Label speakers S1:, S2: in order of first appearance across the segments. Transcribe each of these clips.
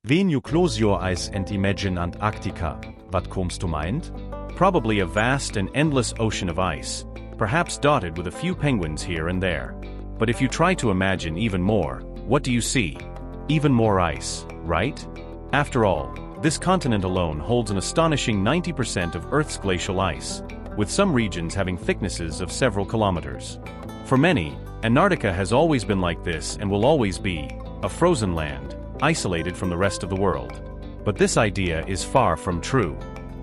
S1: When you close your eyes and imagine Antarctica, what comes to mind? Probably a vast and endless ocean of ice, perhaps dotted with a few penguins here and there. But if you try to imagine even more, what do you see? Even more ice, right? After all, this continent alone holds an astonishing 90% of Earth's glacial ice, with some regions having thicknesses of several kilometers. For many, Antarctica has always been like this and will always be a frozen land, isolated from the rest of the world. But this idea is far from true.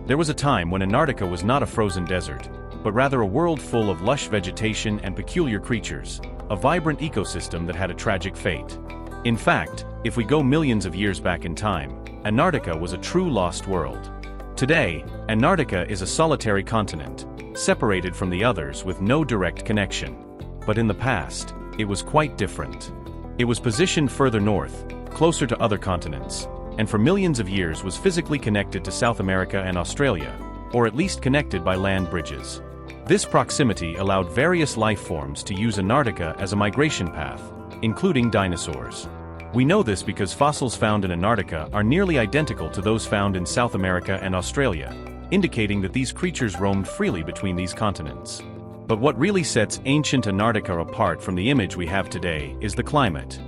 S1: There was a time when Antarctica was not a frozen desert, but rather a world full of lush vegetation and peculiar creatures, a vibrant ecosystem that had a tragic fate. In fact, if we go millions of years back in time, Antarctica was a true lost world. Today, Antarctica is a solitary continent, separated from the others with no direct connection. But in the past, it was quite different. It was positioned further north, closer to other continents, and for millions of years was physically connected to South America and Australia, or at least connected by land bridges. This proximity allowed various life forms to use Antarctica as a migration path, including dinosaurs. We know this because fossils found in Antarctica are nearly identical to those found in South America and Australia, indicating that these creatures roamed freely between these continents. But what really sets ancient Antarctica apart from the image we have today is the climate.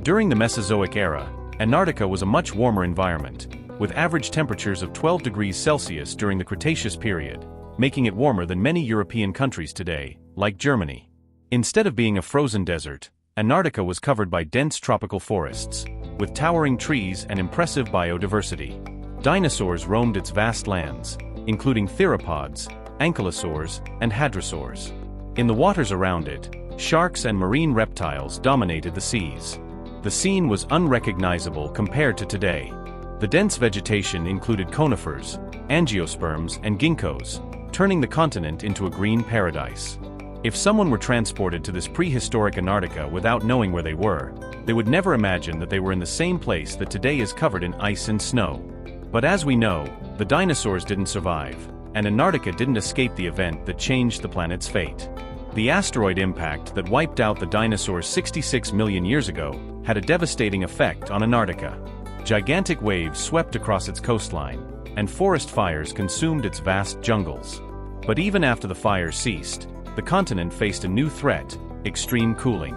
S1: During the Mesozoic era, Antarctica was a much warmer environment, with average temperatures of 12 degrees Celsius during the Cretaceous period, making it warmer than many European countries today, like Germany. Instead of being a frozen desert, Antarctica was covered by dense tropical forests, with towering trees and impressive biodiversity. Dinosaurs roamed its vast lands, including theropods, ankylosaurs, and hadrosaurs. In the waters around it, sharks and marine reptiles dominated the seas. The scene was unrecognizable compared to today. The dense vegetation included conifers, angiosperms, and ginkgos, turning the continent into a green paradise. If someone were transported to this prehistoric Antarctica without knowing where they were, they would never imagine that they were in the same place that today is covered in ice and snow. But as we know, the dinosaurs didn't survive, and Antarctica didn't escape the event that changed the planet's fate. The asteroid impact that wiped out the dinosaurs 66 million years ago had a devastating effect on Antarctica. Gigantic waves swept across its coastline, and forest fires consumed its vast jungles. But even after the fires ceased, the continent faced a new threat: extreme cooling.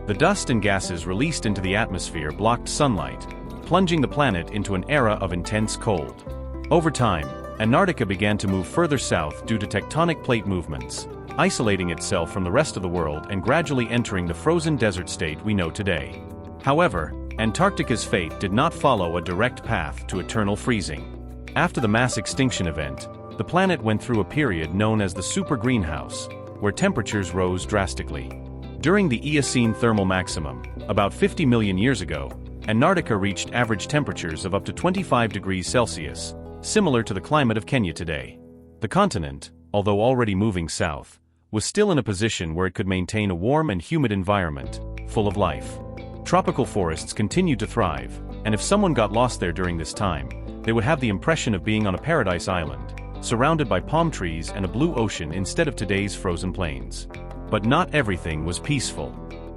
S1: The dust and gases released into the atmosphere blocked sunlight, plunging the planet into an era of intense cold. Over time, Antarctica began to move further south due to tectonic plate movements, isolating itself from the rest of the world and gradually entering the frozen desert state we know today. However, Antarctica's fate did not follow a direct path to eternal freezing. After the mass extinction event, the planet went through a period known as the super greenhouse, where temperatures rose drastically. During the Eocene thermal maximum, about 50 million years ago, Antarctica reached average temperatures of up to 25 degrees Celsius, similar to the climate of Kenya today. The continent, although already moving south, was still in a position where it could maintain a warm and humid environment, full of life. Tropical forests continued to thrive, and if someone got lost there during this time, they would have the impression of being on a paradise island, surrounded by palm trees and a blue ocean instead of today's frozen plains. But not everything was peaceful.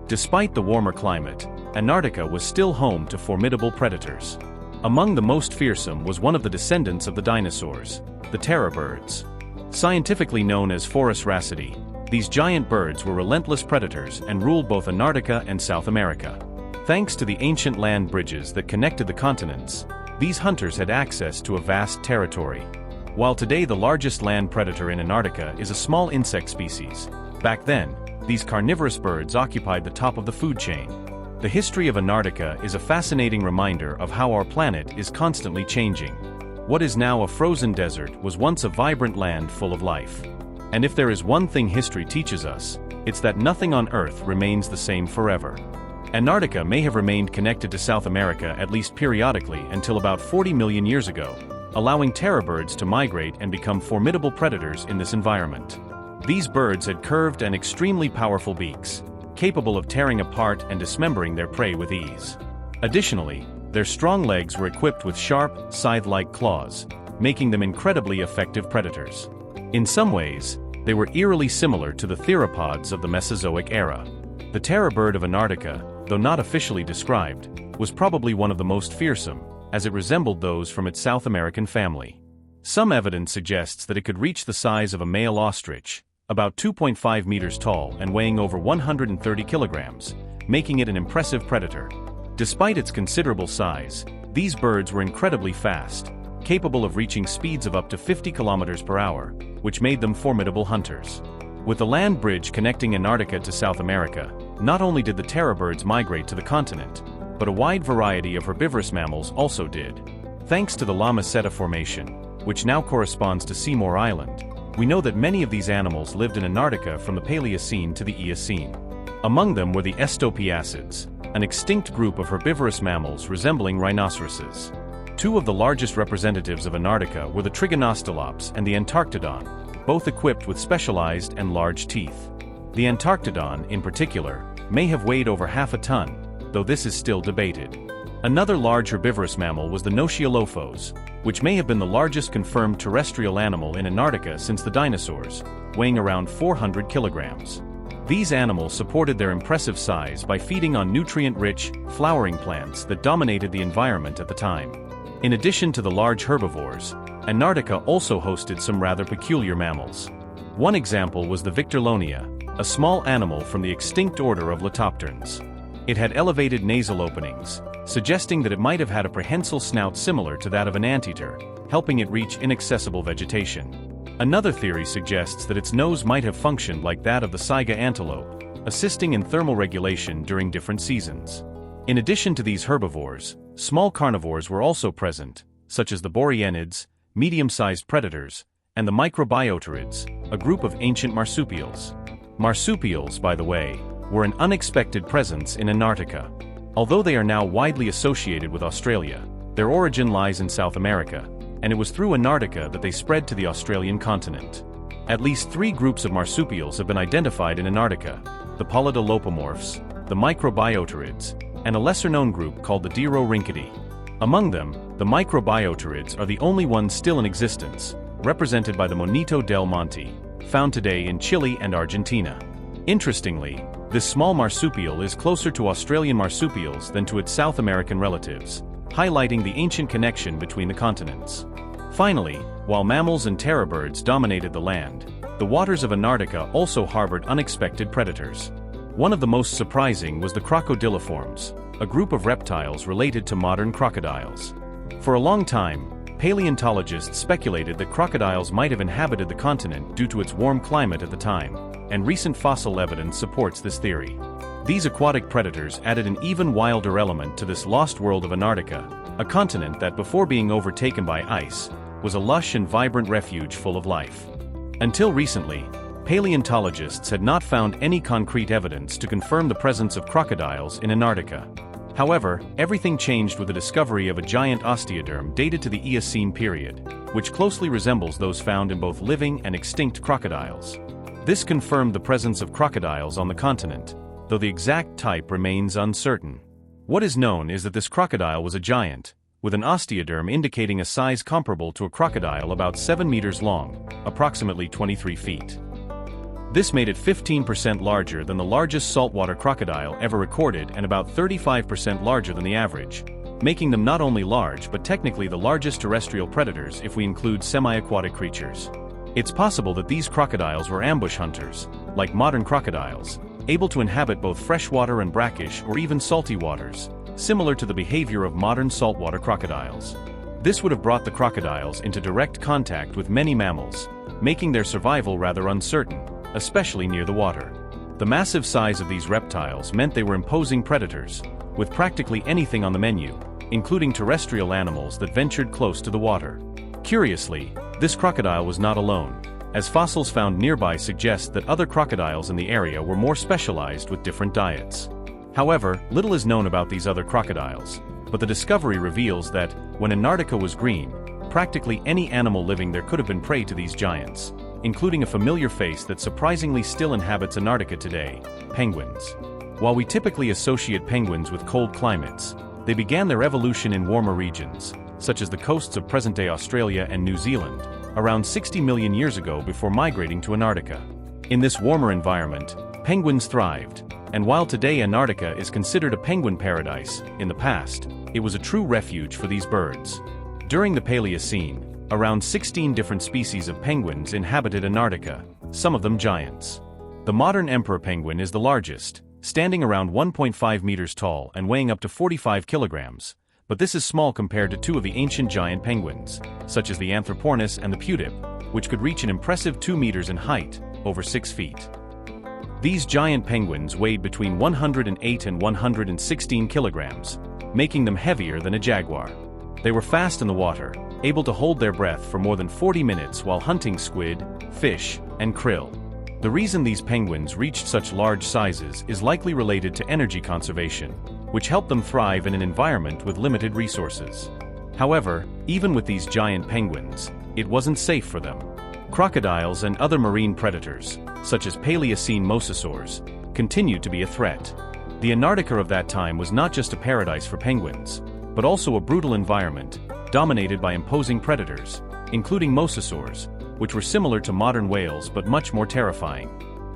S1: Despite the warmer climate, Antarctica was still home to formidable predators. Among the most fearsome was one of the descendants of the dinosaurs, the terror birds. Scientifically known as Forus racidae, these giant birds were relentless predators and ruled both Antarctica and South America. Thanks to the ancient land bridges that connected the continents, these hunters had access to a vast territory. While today the largest land predator in Antarctica is a small insect species, back then, these carnivorous birds occupied the top of the food chain. The history of Antarctica is a fascinating reminder of how our planet is constantly changing. What is now a frozen desert was once a vibrant land full of life. And if there is one thing history teaches us, it's that nothing on Earth remains the same forever. Antarctica may have remained connected to South America at least periodically until about 40 million years ago, allowing terror birds to migrate and become formidable predators in this environment. These birds had curved and extremely powerful beaks, capable of tearing apart and dismembering their prey with ease. Additionally, their strong legs were equipped with sharp, scythe-like claws, making them incredibly effective predators. In some ways, they were eerily similar to the theropods of the Mesozoic era. The terror bird of Antarctica, though not officially described, was probably one of the most fearsome, as it resembled those from its South American family. Some evidence suggests that it could reach the size of a male ostrich, about 2.5 meters tall and weighing over 130 kilograms, making it an impressive predator. Despite its considerable size, these birds were incredibly fast, capable of reaching speeds of up to 50 kilometers per hour, which made them formidable hunters. With the land bridge connecting Antarctica to South America, not only did the terror birds migrate to the continent, but a wide variety of herbivorous mammals also did. Thanks to the La Meseta Formation, which now corresponds to Seymour Island, we know that many of these animals lived in Antarctica from the Paleocene to the Eocene. Among them were the Estopiacids, an extinct group of herbivorous mammals resembling rhinoceroses. Two of the largest representatives of Antarctica were the Trigonostelops and the Antarctodon, both equipped with specialized and large teeth. The Antarctodon, in particular, may have weighed over half a ton, though this is still debated. Another large herbivorous mammal was the Nociolophos, which may have been the largest confirmed terrestrial animal in Antarctica since the dinosaurs, weighing around 400 kilograms. These animals supported their impressive size by feeding on nutrient-rich, flowering plants that dominated the environment at the time. In addition to the large herbivores, Antarctica also hosted some rather peculiar mammals. One example was the Victorlonia, a small animal from the extinct order of Leptopterns. It had elevated nasal openings, suggesting that it might have had a prehensile snout similar to that of an anteater, helping it reach inaccessible vegetation. Another theory suggests that its nose might have functioned like that of the saiga antelope, assisting in thermal regulation during different seasons. In addition to these herbivores, small carnivores were also present, such as the Boreanids, medium-sized predators, and the Microbioterids, a group of ancient marsupials. Marsupials, by the way, were an unexpected presence in Antarctica. Although they are now widely associated with Australia, their origin lies in South America, and it was through Antarctica that they spread to the Australian continent. At least 3 groups of marsupials have been identified in Antarctica: the Polydolopomorphs, the Microbioterids, and a lesser-known group called the Dirorhynchidae. Among them, the Microbioterids are the only ones still in existence, represented by the Monito del Monte, found today in Chile and Argentina. Interestingly, this small marsupial is closer to Australian marsupials than to its South American relatives, highlighting the ancient connection between the continents. Finally, while mammals and terror birds dominated the land, the waters of Antarctica also harbored unexpected predators. One of the most surprising was the crocodiliforms, a group of reptiles related to modern crocodiles. For a long time, paleontologists speculated that crocodiles might have inhabited the continent due to its warm climate at the time, and recent fossil evidence supports this theory. These aquatic predators added an even wilder element to this lost world of Antarctica, a continent that before being overtaken by ice, was a lush and vibrant refuge full of life. Until recently, paleontologists had not found any concrete evidence to confirm the presence of crocodiles in Antarctica. However, everything changed with the discovery of a giant osteoderm dated to the Eocene period, which closely resembles those found in both living and extinct crocodiles. This confirmed the presence of crocodiles on the continent, though the exact type remains uncertain. What is known is that this crocodile was a giant, with an osteoderm indicating a size comparable to a crocodile about 7 meters long, approximately 23 feet. This made it 15% larger than the largest saltwater crocodile ever recorded and about 35% larger than the average, making them not only large but technically the largest terrestrial predators if we include semi-aquatic creatures. It's possible that these crocodiles were ambush hunters, like modern crocodiles, able to inhabit both freshwater and brackish or even salty waters, similar to the behavior of modern saltwater crocodiles. This would have brought the crocodiles into direct contact with many mammals, making their survival rather uncertain, especially near the water. The massive size of these reptiles meant they were imposing predators, with practically anything on the menu, including terrestrial animals that ventured close to the water. Curiously, this crocodile was not alone, as fossils found nearby suggest that other crocodiles in the area were more specialized with different diets. However, little is known about these other crocodiles, but the discovery reveals that, when Antarctica was green, practically any animal living there could have been prey to these giants, including a familiar face that surprisingly still inhabits Antarctica today: penguins. While we typically associate penguins with cold climates, they began their evolution in warmer regions, such as the coasts of present-day Australia and New Zealand, around 60 million years ago before migrating to Antarctica. In this warmer environment, penguins thrived, and while today Antarctica is considered a penguin paradise, in the past, it was a true refuge for these birds. During the Paleocene, around 16 different species of penguins inhabited Antarctica, some of them giants. The modern emperor penguin is the largest, standing around 1.5 meters tall and weighing up to 45 kilograms, but this is small compared to two of the ancient giant penguins, such as the Anthropornis and the Pudip, which could reach an impressive 2 meters in height, over 6 feet. These giant penguins weighed between 108 and 116 kilograms, making them heavier than a jaguar. They were fast in the water, able to hold their breath for more than 40 minutes while hunting squid, fish, and krill. The reason these penguins reached such large sizes is likely related to energy conservation, which helped them thrive in an environment with limited resources. However, even with these giant penguins, it wasn't safe for them. Crocodiles and other marine predators, such as Paleocene mosasaurs, continued to be a threat. The Antarctica of that time was not just a paradise for penguins, but also a brutal environment, dominated by imposing predators, including mosasaurs, which were similar to modern whales but much more terrifying.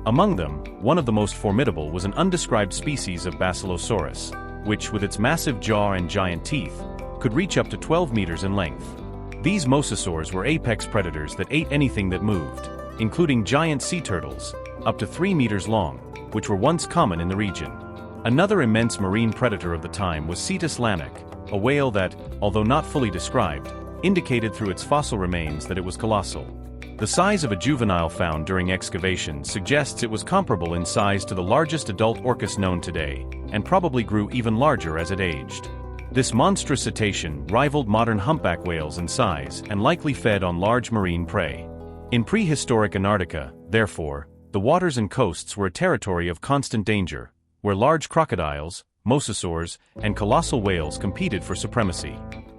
S1: Among them, one of the most formidable was an undescribed species of Basilosaurus, which, with its massive jaw and giant teeth, could reach up to 12 meters in length. These mosasaurs were apex predators that ate anything that moved, including giant sea turtles, up to 3 meters long, which were once common in the region. Another immense marine predator of the time was Cetus lanac, a whale that, although not fully described, indicated through its fossil remains that it was colossal. The size of a juvenile found during excavations suggests it was comparable in size to the largest adult orcas known today, and probably grew even larger as it aged. This monstrous cetacean rivaled modern humpback whales in size and likely fed on large marine prey. In prehistoric Antarctica, therefore, the waters and coasts were a territory of constant danger, where large crocodiles, mosasaurs, and colossal whales competed for supremacy.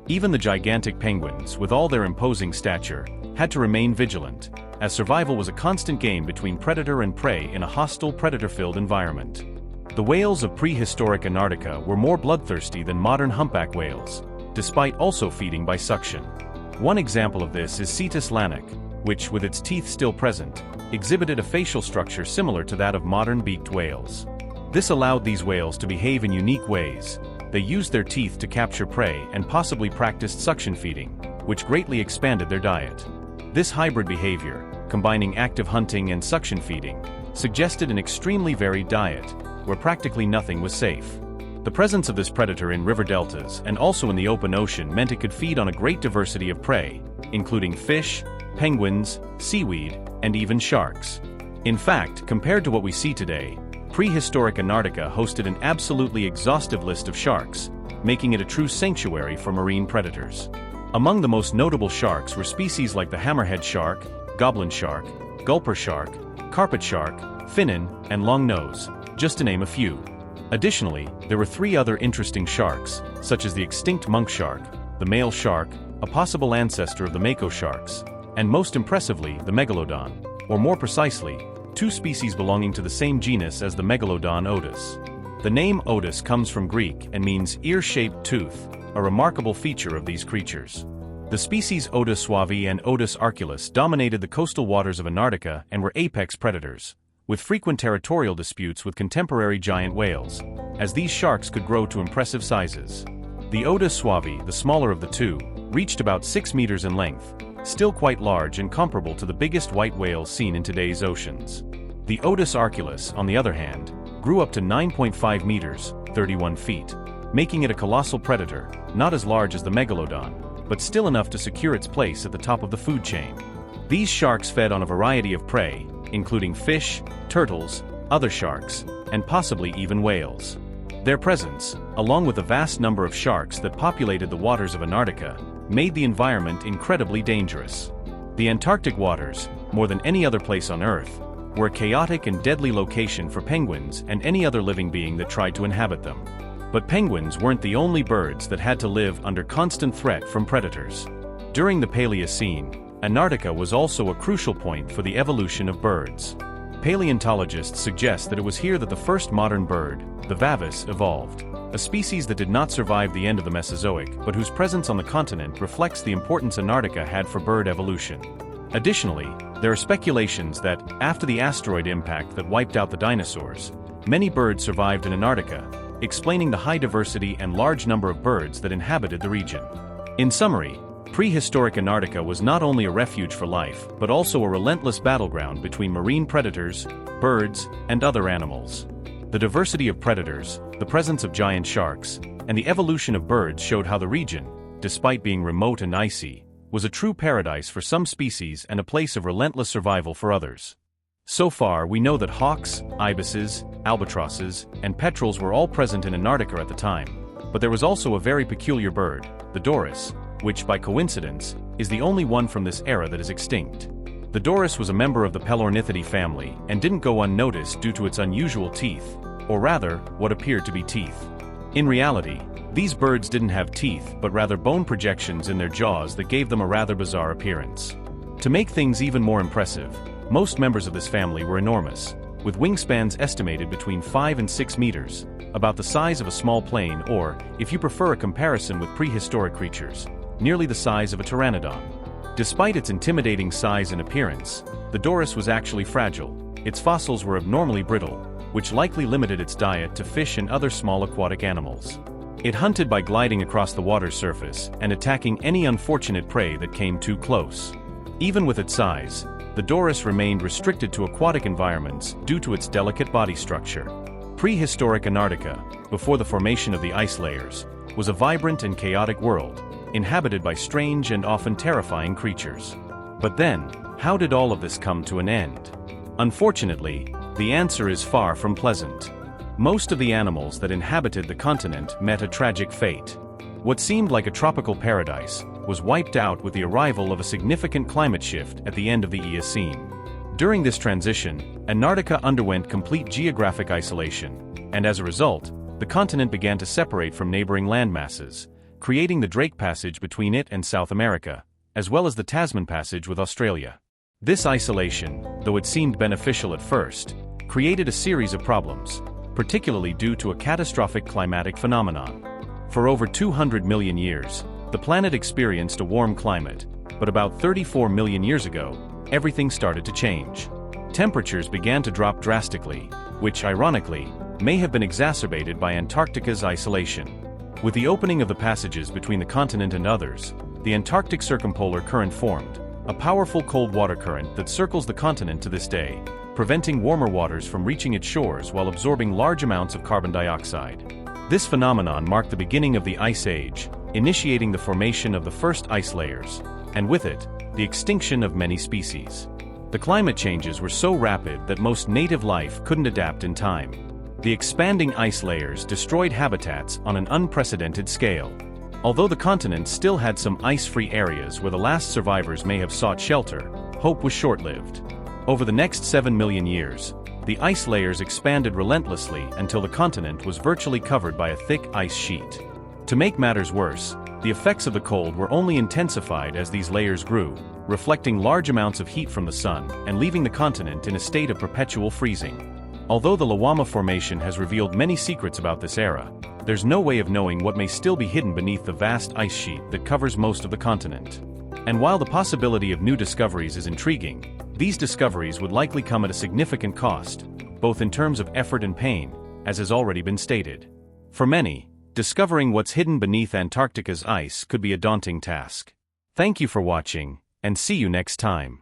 S1: Even the gigantic penguins, with all their imposing stature, had to remain vigilant, as survival was a constant game between predator and prey in a hostile predator-filled environment. The whales of prehistoric Antarctica were more bloodthirsty than modern humpback whales, despite also feeding by suction. One example of this is Cetus lanac, which, with its teeth still present, exhibited a facial structure similar to that of modern beaked whales. This allowed these whales to behave in unique ways. They used their teeth to capture prey and possibly practiced suction feeding, which greatly expanded their diet. This hybrid behavior, combining active hunting and suction feeding, suggested an extremely varied diet, where practically nothing was safe. The presence of this predator in river deltas and also in the open ocean meant it could feed on a great diversity of prey, including fish, penguins, seaweed, and even sharks. In fact, compared to what we see today, prehistoric Antarctica hosted an absolutely exhaustive list of sharks, making it a true sanctuary for marine predators. Among the most notable sharks were species like the hammerhead shark, goblin shark, gulper shark, carpet shark, finnan, and longnose, just to name a few. Additionally, there were 3 other interesting sharks, such as the extinct monk shark, the male shark, a possible ancestor of the mako sharks, and most impressively, the megalodon, or more precisely, 2 species belonging to the same genus as the megalodon otis. The name otis comes from Greek and means ear-shaped tooth, a remarkable feature of these creatures. The species Otis suavi and Otis arculus dominated the coastal waters of Antarctica and were apex predators, with frequent territorial disputes with contemporary giant whales, as these sharks could grow to impressive sizes. The Otis suavi, the smaller of the two, reached about 6 meters in length, still quite large and comparable to the biggest white whales seen in today's oceans. The Otis arculus, on the other hand, grew up to 9.5 meters, 31 feet, making it a colossal predator, not as large as the megalodon, but still enough to secure its place at the top of the food chain. These sharks fed on a variety of prey, including fish, turtles, other sharks, and possibly even whales. Their presence, along with the vast number of sharks that populated the waters of Antarctica, made the environment incredibly dangerous. The Antarctic waters, more than any other place on Earth, were a chaotic and deadly location for penguins and any other living being that tried to inhabit them. But penguins weren't the only birds that had to live under constant threat from predators. During the Paleocene, Antarctica was also a crucial point for the evolution of birds. Paleontologists suggest that it was here that the first modern bird, the vavis, evolved, a species that did not survive the end of the Mesozoic but whose presence on the continent reflects the importance Antarctica had for bird evolution. Additionally, there are speculations that, after the asteroid impact that wiped out the dinosaurs, many birds survived in Antarctica, explaining the high diversity and large number of birds that inhabited the region. In summary, prehistoric Antarctica was not only a refuge for life, but also a relentless battleground between marine predators, birds, and other animals. The diversity of predators, the presence of giant sharks, and the evolution of birds showed how the region, despite being remote and icy, was a true paradise for some species and a place of relentless survival for others. So far, we know that hawks, ibises, albatrosses, and petrels were all present in Antarctica at the time, but there was also a very peculiar bird, the doris, which, by coincidence, is the only one from this era that is extinct. The doris was a member of the Pelornithidae family and didn't go unnoticed due to its unusual teeth, or rather, what appeared to be teeth. In reality, these birds didn't have teeth but rather bone projections in their jaws that gave them a rather bizarre appearance. To make things even more impressive, most members of this family were enormous, with wingspans estimated between 5 and 6 meters, about the size of a small plane or, if you prefer a comparison with prehistoric creatures, nearly the size of a pteranodon. Despite its intimidating size and appearance, the doris was actually fragile. Its fossils were abnormally brittle, which likely limited its diet to fish and other small aquatic animals. It hunted by gliding across the water's surface and attacking any unfortunate prey that came too close. Even with its size, the doris remained restricted to aquatic environments due to its delicate body structure. Prehistoric Antarctica, before the formation of the ice layers, was a vibrant and chaotic world, inhabited by strange and often terrifying creatures. But then, how did all of this come to an end? Unfortunately, the answer is far from pleasant. Most of the animals that inhabited the continent met a tragic fate. What seemed like a tropical paradise was wiped out with the arrival of a significant climate shift at the end of the Eocene. During this transition, Antarctica underwent complete geographic isolation, and as a result, the continent began to separate from neighboring landmasses, creating the Drake Passage between it and South America, as well as the Tasman Passage with Australia. This isolation, though it seemed beneficial at first, created a series of problems, particularly due to a catastrophic climatic phenomenon. For over 200 million years, the planet experienced a warm climate, but about 34 million years ago, everything started to change. Temperatures began to drop drastically, which, ironically, may have been exacerbated by Antarctica's isolation. With the opening of the passages between the continent and others, the Antarctic Circumpolar Current formed, a powerful cold water current that circles the continent to this day, preventing warmer waters from reaching its shores while absorbing large amounts of carbon dioxide. This phenomenon marked the beginning of the Ice Age, initiating the formation of the first ice layers, and with it, the extinction of many species. The climate changes were so rapid that most native life couldn't adapt in time. The expanding ice layers destroyed habitats on an unprecedented scale. Although the continent still had some ice-free areas where the last survivors may have sought shelter, hope was short-lived. Over the next 7 million years, the ice layers expanded relentlessly until the continent was virtually covered by a thick ice sheet. To make matters worse, the effects of the cold were only intensified as these layers grew, reflecting large amounts of heat from the sun and leaving the continent in a state of perpetual freezing. Although the Lawama Formation has revealed many secrets about this era, there's no way of knowing what may still be hidden beneath the vast ice sheet that covers most of the continent. And while the possibility of new discoveries is intriguing, these discoveries would likely come at a significant cost, both in terms of effort and pain, as has already been stated. For many, discovering what's hidden beneath Antarctica's ice could be a daunting task. Thank you for watching, and see you next time.